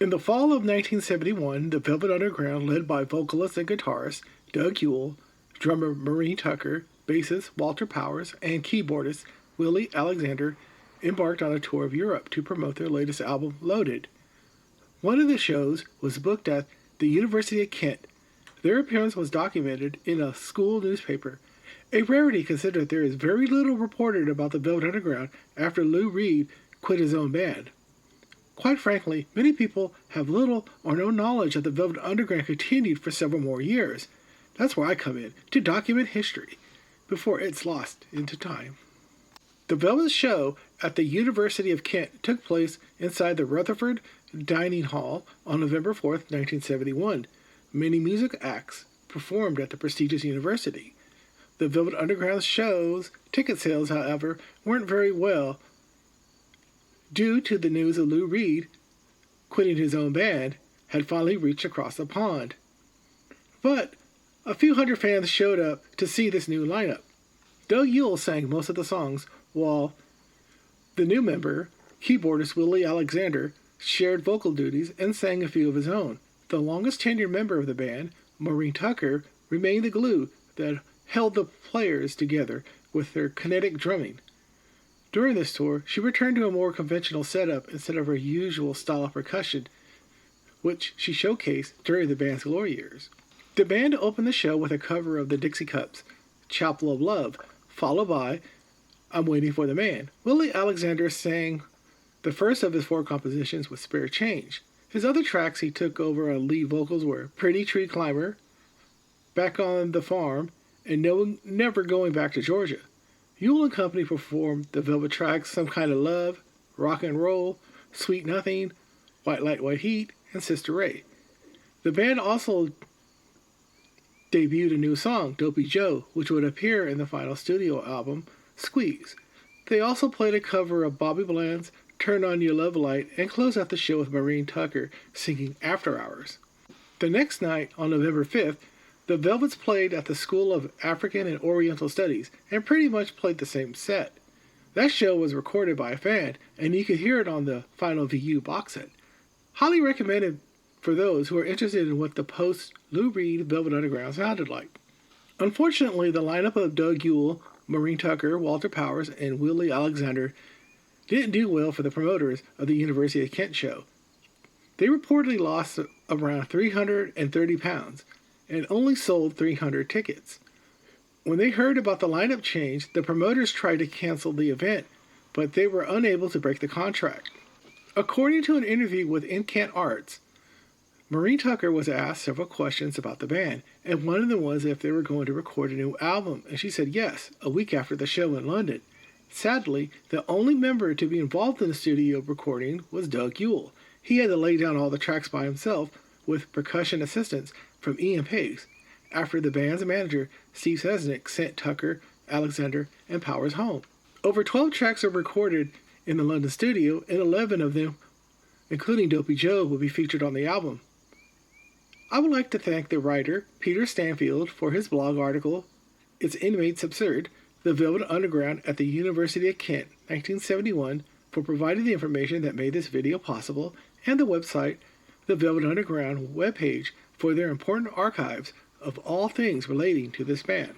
In the fall of 1971, the Velvet Underground, led by vocalist and guitarist Doug Yule, drummer Maureen Tucker, bassist Walter Powers, and keyboardist Willie Alexander, embarked on a tour of Europe to promote their latest album, Loaded. One of the shows was booked at the University of Kent. Their appearance was documented in a school newspaper, a rarity considering there is very little reported about the Velvet Underground after Lou Reed quit his own band. Quite frankly, many people have little or no knowledge that the Velvet Underground continued for several more years. That's where I come in, to document history, before it's lost into time. The Velvet show at the University of Kent took place inside the Rutherford Dining Hall on November 4th, 1971. Many music acts performed at the prestigious university. The Velvet Underground show's ticket sales, however, weren't very well due to the news of Lou Reed quitting his own band had finally reached across the pond. But a few hundred fans showed up to see this new lineup. Doug Yule sang most of the songs, while the new member, keyboardist Willie Alexander, shared vocal duties and sang a few of his own. The longest tenured member of the band, Maureen Tucker, remained the glue that held the players together with their kinetic drumming. During this tour, she returned to a more conventional setup instead of her usual style of percussion, which she showcased during the band's glory years. The band opened the show with a cover of the Dixie Cups' Chapel of Love, followed by I'm Waiting for the Man. Willie Alexander sang the first of his 4 compositions with Spare Change. His other tracks he took over on lead vocals were Pretty Tree Climber, Back on the Farm, and Never Going Back to Georgia. Yule and Company performed the Velvet tracks Some Kind of Love, Rock and Roll, Sweet Nothing, White Light, White Heat, and Sister Ray. The band also debuted a new song, Dopey Joe, which would appear in the final studio album, Squeeze. They also played a cover of Bobby Bland's Turn On Your Love Light and closed out the show with Maureen Tucker singing After Hours. The next night, on November 5th, the Velvets played at the School of African and Oriental Studies and pretty much played the same set. That show was recorded by a fan, and you could hear it on the Final VU box set. Highly recommended for those who are interested in what the post-Lou Reed Velvet Underground sounded like. Unfortunately, the lineup of Doug Yule, Maureen Tucker, Walter Powers, and Willie Alexander didn't do well for the promoters of the University of Kent show. They reportedly lost around 330 pounds and only sold 300 tickets. When they heard about the lineup change, the promoters tried to cancel the event, but they were unable to break the contract. According to an interview with Encant Arts, Maureen Tucker was asked several questions about the band, and one of them was if they were going to record a new album, and she said yes, a week after the show in London. Sadly, the only member to be involved in the studio recording was Doug Yule. He had to lay down all the tracks by himself with percussion assistance from Ian Pace, after the band's manager, Steve Sesnick, sent Tucker, Alexander, and Powers home. Over 12 tracks were recorded in the London studio, and 11 of them, including Dopey Joe, will be featured on the album. I would like to thank the writer, Peter Stanfield, for his blog article, It's Inmates Absurd, The Velvet Underground at the University of Kent, 1971, for providing the information that made this video possible, and the website, the Velvet Underground webpage, for their important archives of all things relating to this band.